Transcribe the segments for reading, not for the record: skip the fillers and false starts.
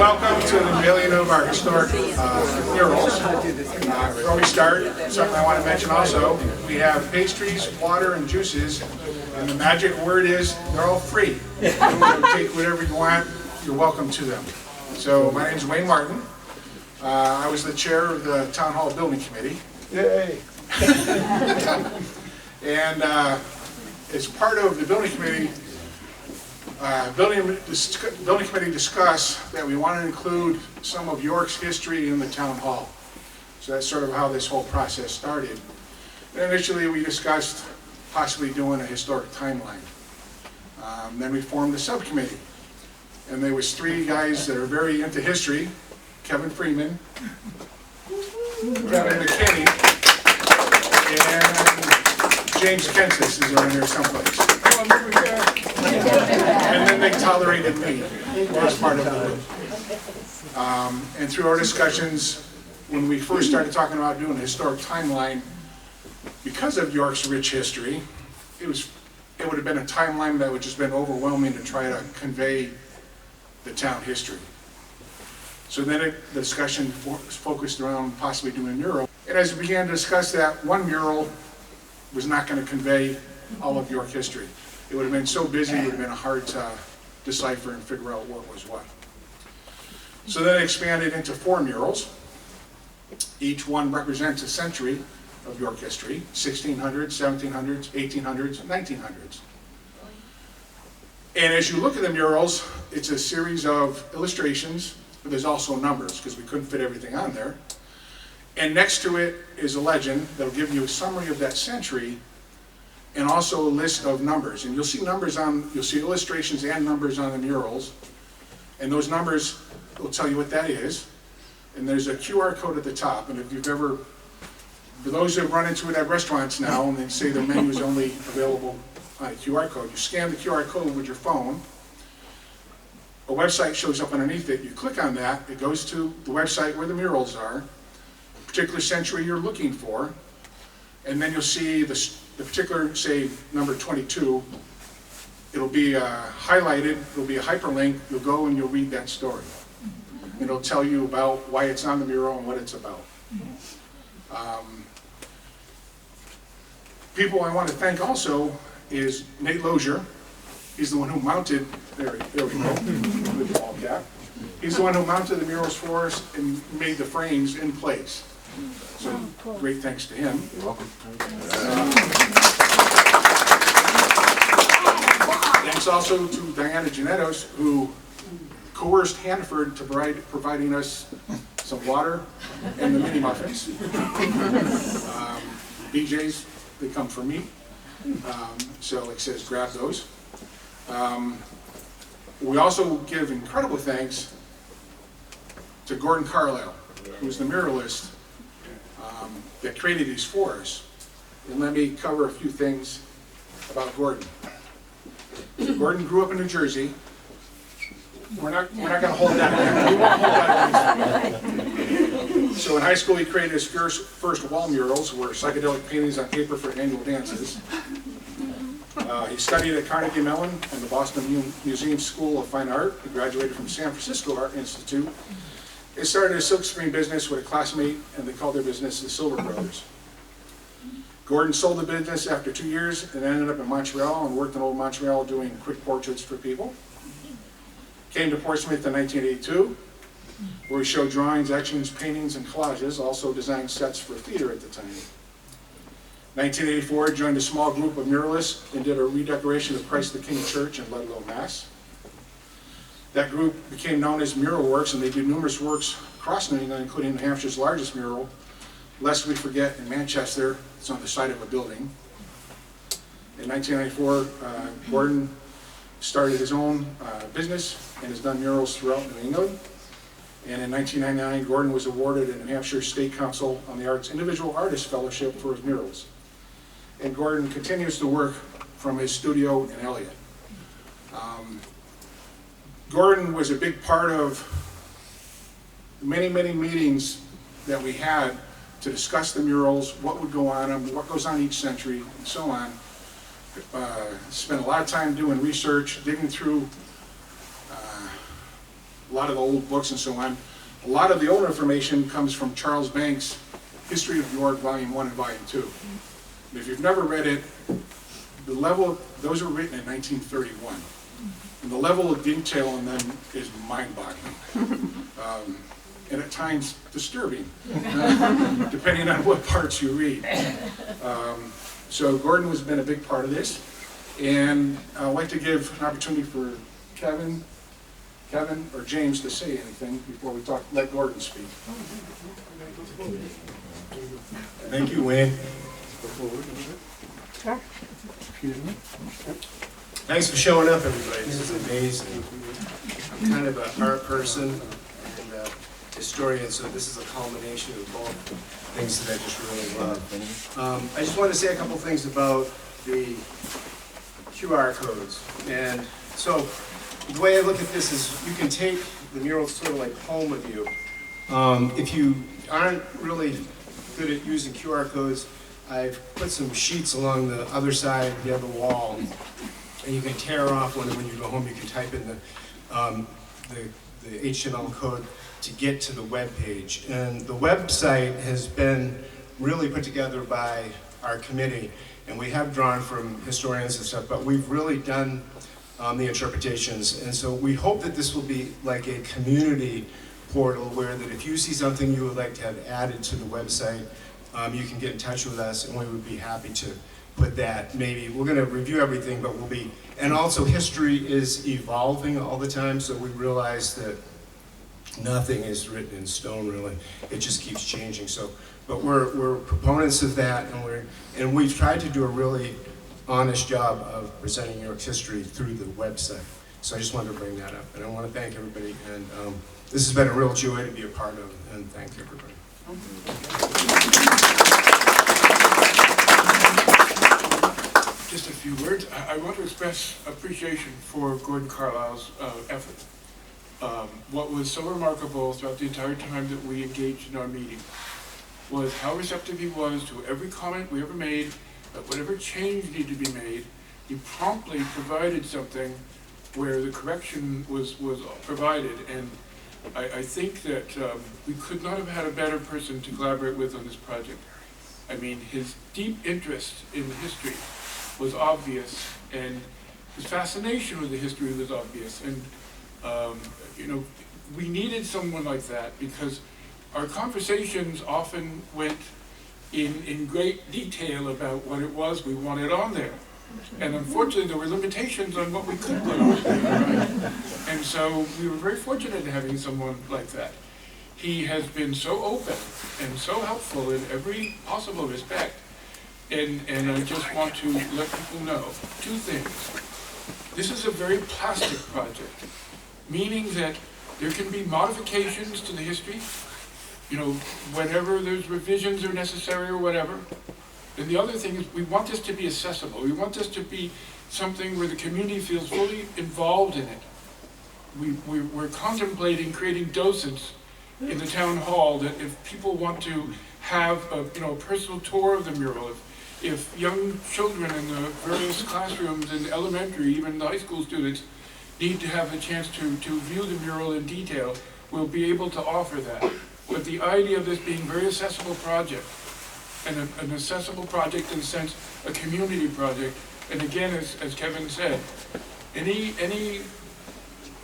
welcome to the unveiling of our historic murals. Before we start, something I want to mention also, we have pastries, water, and juices, and the magic word is they're all free. You can take whatever you want, you're welcome to them. So my name is Wayne Martin. I was the chair of the Town Hall Building Committee. Yay! And as part of the Building Committee, Building Committee discussed that we want to include some of York's history in the Town Hall. So that's sort of how this whole process started. And initially we discussed possibly doing a historic timeline. Then we formed a subcommittee. And there was three guys that are very into history: Kevin Freeman, Kevin McKinney, and James Kensis is around here someplace. And then they tolerated me as part of the group. And through our discussions, when we first started talking about doing a historic timeline, because of York's rich history, it would have been a timeline that would just been overwhelming to try to convey the town history. So then the discussion focused around possibly doing a mural. And as we began to discuss that, one mural was not going to convey all of York history. It would have been so busy, it would have been hard to decipher and figure out what was what. So then it expanded into 4 murals. Each one represents a century of York history: 1600s, 1700s, 1800s, and 1900s. And as you look at the murals, it's a series of illustrations, but there's also numbers because we couldn't fit everything on there. And next to it is a legend that'll give you a summary of that century, and also a list of numbers. And you'll see illustrations and numbers on the murals, and those numbers will tell you what that is. And there's a QR code at the top, and if you've ever, for those who have run into it at restaurants now, and they say their menu is only available on a QR code, you scan the QR code with your phone, a website shows up underneath it, you click on that, it goes to the website where the murals are, a particular century you're looking for, and then you'll see the particular, say, number 22, it'll be highlighted, it'll be a hyperlink, you'll go and you'll read that story. And it'll tell you about why it's on the mural and what it's about. People I want to thank also is Nate Lozier. He's the one who mounted, there we go, with the ball cap. He's the one who mounted the murals for us and made the frames in place. So great thanks to him. You're welcome. Thanks also to Diana Janettos, who coerced Hanford to providing us some water and the mini muffins. BJ's, they come from me. So it says grab those. We also give incredible thanks to Gordon Carlisle, who's the muralist that created these for us. And let me cover a few things about Gordon. Gordon grew up in New Jersey. We're not going to hold that against. We won't hold that against him. So in high school, he created his first wall murals, were psychedelic paintings on paper for annual dances. He studied at Carnegie Mellon and the Boston Museum School of Fine Art. He graduated from San Francisco Art Institute. He started a silkscreen business with a classmate, and they called their business the Silver Brothers. Gordon sold the business after 2 years and ended up in Montreal and worked in old Montreal doing quick portraits for people. Came to Portsmouth in 1982, where he showed drawings, etchings, paintings, and collages, also designed sets for theater at the time. 1984, joined a small group of muralists and did a redecoration of Christ the King Church in Ludlow, Mass. That group became known as Mural Works, and they did numerous works across New England, including New Hampshire's largest mural, Lest We Forget, in Manchester. It's on the side of a building. In 1994, Gordon started his own business and has done murals throughout New England. And in 1999, Gordon was awarded a New Hampshire State Council on the Arts Individual Artist Fellowship for his murals. And Gordon continues to work from his studio in Elliott. Gordon was a big part of many, many meetings that we had to discuss the murals, what would go on them, what goes on each century, and so on. Spent a lot of time doing research, digging through a lot of the old books and so on. A lot of the older information comes from Charles Banks' History of York, Volume 1 and Volume 2. And if you've never read it, the level, those were written in 1931. And the level of detail in them is mind-boggling. And at times disturbing, depending on what parts you read. So Gordon has been a big part of this. And I'd like to give an opportunity for Kevin or James to say anything before we let Gordon speak. Thank you, Wayne. Sure. Thanks for showing up, everybody. This is amazing. I'm kind of an art person and a historian, so this is a culmination of both things that I just really love. I just want to say a couple things about the QR codes. And so the way I look at this is you can take the murals sort of like home with you. If you aren't really good at using QR codes, I've put some sheets along the other side of the other wall, and you can tear off one, and when you go home you can type in the HTML code to get to the web page. And the website has been really put together by our committee, and we have drawn from historians and stuff, but we've really done the interpretations. And so we hope that this will be like a community portal where that if you see something you would like to have added to the website, you can get in touch with us, and we would be happy to put that. Maybe we're going to review everything, but we'll be, and also history is evolving all the time, so we realize that nothing is written in stone really. It just keeps changing. So, but we're proponents of that, and we've tried to do a really honest job of presenting York's history through the website. So I just wanted to bring that up, and I want to thank everybody. And this has been a real joy to be a part of, and thank everybody. Just a few words. I want to express appreciation for Gordon Carlisle's effort. What was so remarkable throughout the entire time that we engaged in our meeting was how receptive he was to every comment we ever made, whatever change needed to be made. He promptly provided something where the correction was provided, and I think that we could not have had a better person to collaborate with on this project. I mean, his deep interest in history was obvious, and his fascination with the history was obvious. And you know, we needed someone like that because our conversations often went in great detail about what it was we wanted on there. And unfortunately, there were limitations on what we could put on there, right? And so we were very fortunate in having someone like that. He has been so open and so helpful in every possible respect. And I just want to let people know two things. This is a very plastic project, meaning that there can be modifications to the history, you know, whenever there's revisions are necessary or whatever. And the other thing is we want this to be accessible. We want this to be something where the community feels fully involved in it. We're contemplating creating docents in the town hall that if people want to have a personal tour of the mural, if young children in the various classrooms in elementary, even the high school students, need to have a chance to view the mural in detail, we'll be able to offer that. With the idea of this being a very accessible project, and an accessible project in the sense, a community project, and again, as Kevin said, any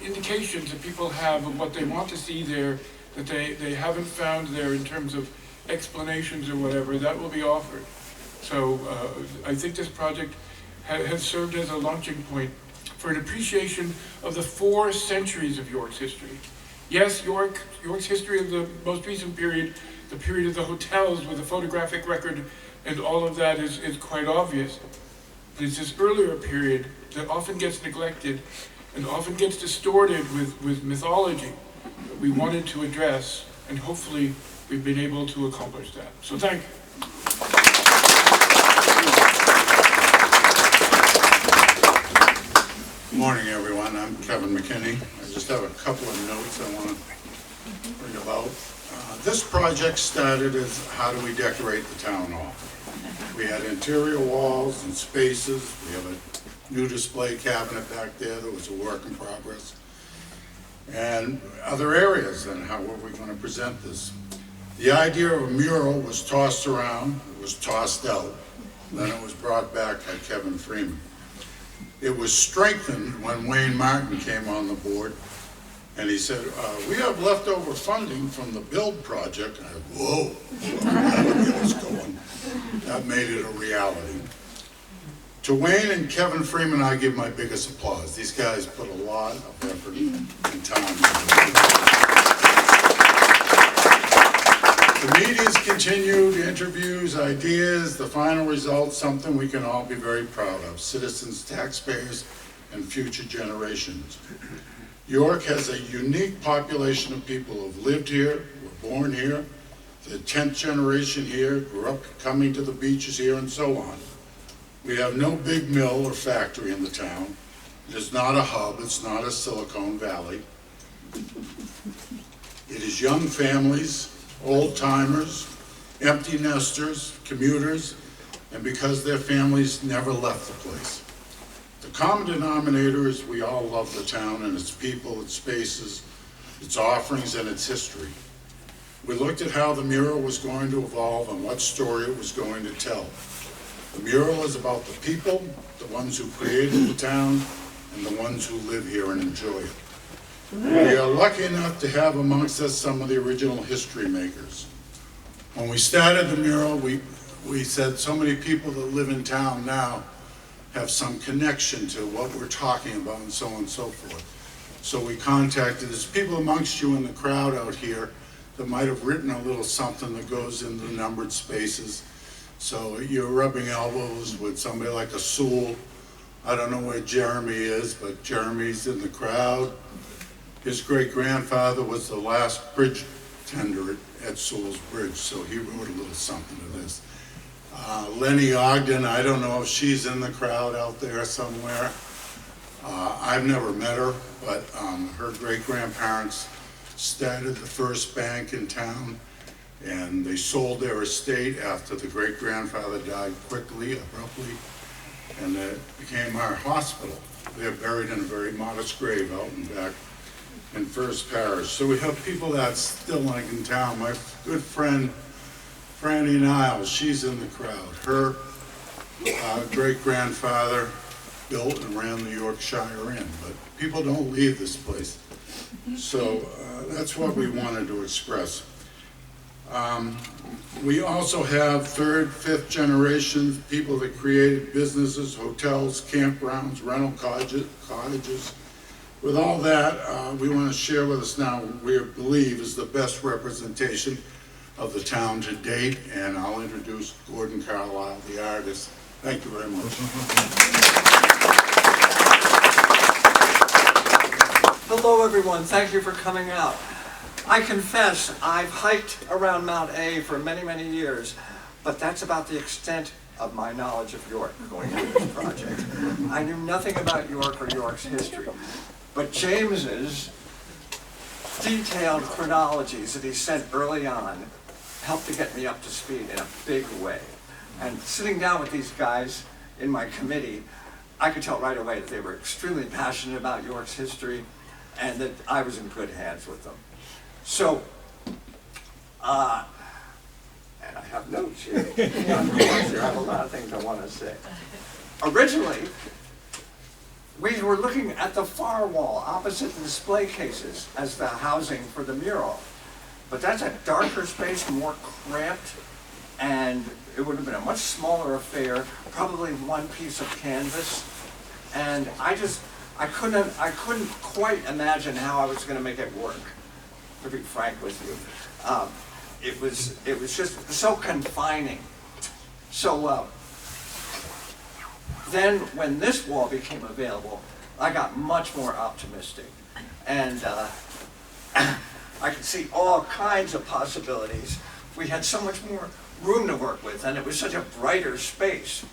indications that people have of what they want to see there, that they haven't found there in terms of explanations or whatever, that will be offered. So I think this project has served as a launching point for an appreciation of the 4 centuries of York's history. Yes, York's history of the most recent period, the period of the hotels with the photographic record and all of that is quite obvious. But it's this earlier period that often gets neglected and often gets distorted with mythology that we wanted to address, and hopefully we've been able to accomplish that. So thank you. Good morning, everyone. I'm Kevin McKinney. I just have a couple of notes I want to bring about. This project started as how do we decorate the town hall. We had interior walls and spaces. We have a new display cabinet back there that was a work in progress. and other areas, and how were we going to present this. The idea of a mural was tossed around, it was tossed out, then it was brought back by Kevin Freeman. It was strengthened when Wayne Martin came on the board, and he said, we have leftover funding from the build project. And I said, whoa, that'll get us going. That made it a reality. To Wayne and Kevin Freeman, I give my biggest applause. These guys put a lot of effort and time into it. The meetings continued, interviews, ideas, the final result, something we can all be very proud of, citizens, taxpayers, and future generations. York has a unique population of people who have lived here, were born here, the 10th generation here, grew up coming to the beaches here, and so on. We have no big mill or factory in the town. It is not a hub, it's not a Silicon Valley. It is young families, old-timers, empty nesters, commuters, and because their families never left the place. The common denominator is we all love the town and its people, its spaces, its offerings, and its history. We looked at how the mural was going to evolve and what story it was going to tell. The mural is about the people, the ones who created the town, and the ones who live here and enjoy it. We are lucky enough to have amongst us some of the original history makers. When we started the mural, we said so many people that live in town now have some connection to what we're talking about and so on and so forth. So we contacted, there's people amongst you in the crowd out here that might have written a little something that goes in the numbered spaces. So you're rubbing elbows with somebody like a Sewell. I don't know where Jeremy is, but Jeremy's in the crowd. His great-grandfather was the last bridge tender at Sewell's Bridge, so he wrote a little something to this. Lenny Ogden, I don't know if she's in the crowd out there somewhere. I've never met her, but her great-grandparents started the first bank in town, and they sold their estate after the great-grandfather died quickly, abruptly, and it became our hospital. They're buried in a very modest grave out in back in First Parish. So we have people that's still like in town. My good friend, Franny Niles, she's in the crowd. Her great-grandfather built and ran the Yorkshire Inn, but people don't leave this place. So that's what we wanted to express. We also have third, fifth generation people that created businesses, hotels, campgrounds, rental cottages. With all that, we want to share with us now what we believe is the best representation of the town to date, and I'll introduce Gordon Carlisle, the artist. Thank you very much. Hello everyone, thank you for coming out. I confess, I've hiked around Mount A for many, many years, but that's about the extent of my knowledge of York going through this project. I knew nothing about York or York's history, but James's detailed chronologies that he sent early on helped to get me up to speed in a big way. And sitting down with these guys in my committee, I could tell right away that they were extremely passionate about York's history and that I was in good hands with them. So, and I have notes here. I have a lot of things I want to say. Originally, we were looking at the far wall opposite the display cases as the housing for the mural. But that's a darker space, more cramped, and it would have been a much smaller affair, probably one piece of canvas. And I couldn't quite imagine how I was going to make it work, to be frank with you. It was just so confining. So then when this wall became available, I got much more optimistic. And I could see all kinds of possibilities. We had so much more room to work with, and it was such a brighter space.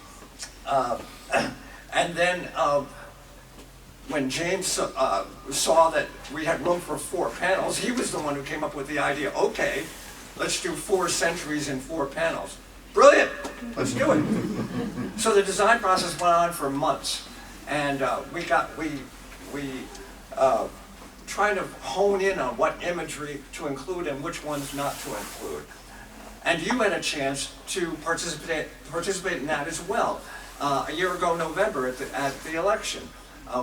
And then when James saw that we had room for 4 panels, he was the one who came up with the idea, okay, let's do 4 centuries in 4 panels. Brilliant, let's do it. So the design process went on for months, and we trying to hone in on what imagery to include and which ones not to include. And you had a chance to participate in that as well. A year ago, November, at the election,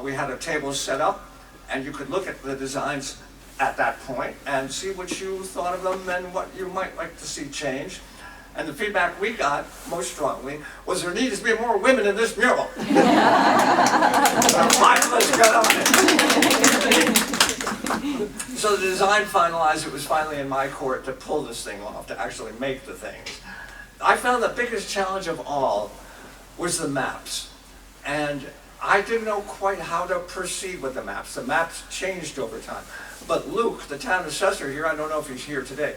we had a table set up, and you could look at the designs at that point and see what you thought of them and what you might like to see change. And the feedback we got most strongly was there needs to be more women in this mural. So 5 of us got on it. So the design finalized, it was finally in my court to pull this thing off, to actually make the things. I found the biggest challenge of all was the maps. And I didn't know quite how to proceed with the maps. The maps changed over time. But Luke, the town assessor here, I don't know if he's here today,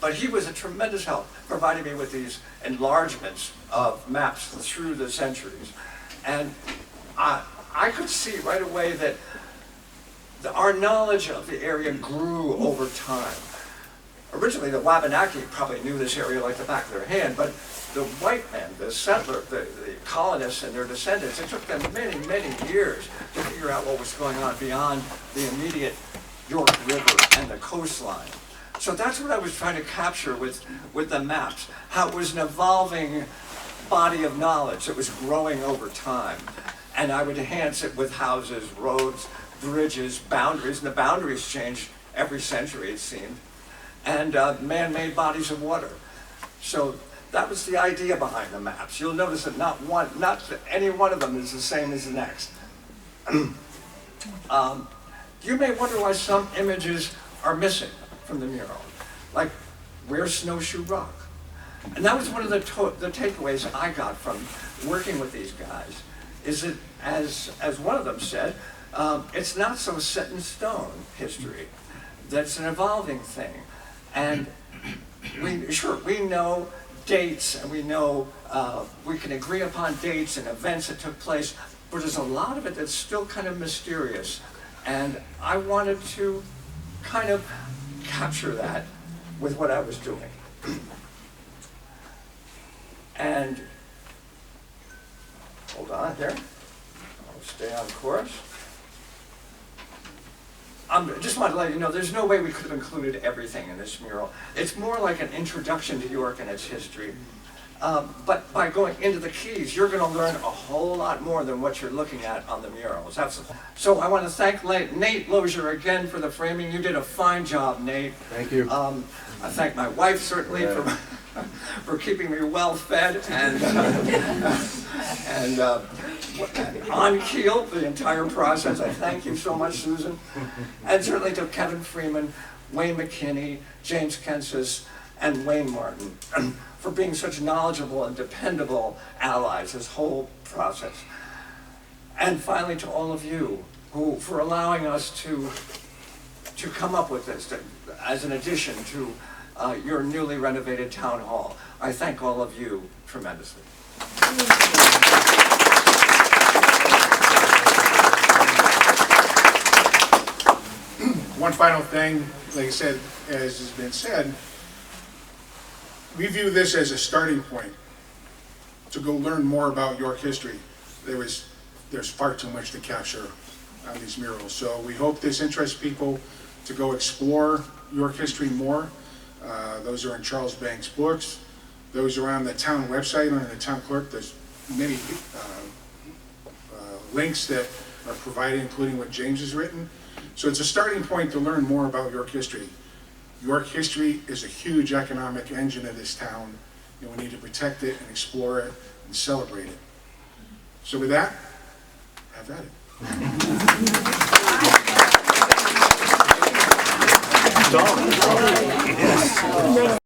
but he was a tremendous help, providing me with these enlargements of maps through the centuries. And I could see right away that our knowledge of the area grew over time. Originally, the Wabanaki probably knew this area like the back of their hand, but the white men, the settler, the colonists and their descendants, it took them many, many years to figure out what was going on beyond the immediate York River and the coastline. So that's what I was trying to capture with the maps, how it was an evolving body of knowledge that was growing over time. And I would enhance it with houses, roads, bridges, boundaries, and the boundaries changed every century, it seemed, and man-made bodies of water. So that was the idea behind the maps. You'll notice that not any one of them is the same as the next. You may wonder why some images are missing from the mural, like where's Snowshoe Rock? And that was one of the takeaways I got from working with these guys, is that, as one of them said, it's not so set in stone history. That's an evolving thing. And we know dates, and we know we can agree upon dates and events that took place, but there's a lot of it that's still kind of mysterious. And I wanted to kind of capture that with what I was doing. And hold on here. I'll stay on course. I just want to let you know, there's no way we could have included everything in this mural. It's more like an introduction to York and its history. But by going into the keys, you're going to learn a whole lot more than what you're looking at on the murals. So I want to thank Nate Lozier again for the framing. You did a fine job, Nate. Thank you. I thank my wife certainly for keeping me well fed and on keel the entire process. I thank you so much, Susan. And certainly to Kevin Freeman, Wayne McKinney, James Kensis, and Wayne Martin for being such knowledgeable and dependable allies this whole process. And finally to all of you for allowing us to come up with this as an addition to your newly renovated town hall. I thank all of you tremendously. One final thing, like I said, as has been said, we view this as a starting point to go learn more about York history. There's far too much to capture on these murals. So we hope this interests people to go explore York history more. Those are in Charles Banks' books. Those are on the town website under the town clerk. There's many links that are provided, including what James has written. So it's a starting point to learn more about York history. York history is a huge economic engine of this town, and we need to protect it and explore it and celebrate it. So with that, have at it.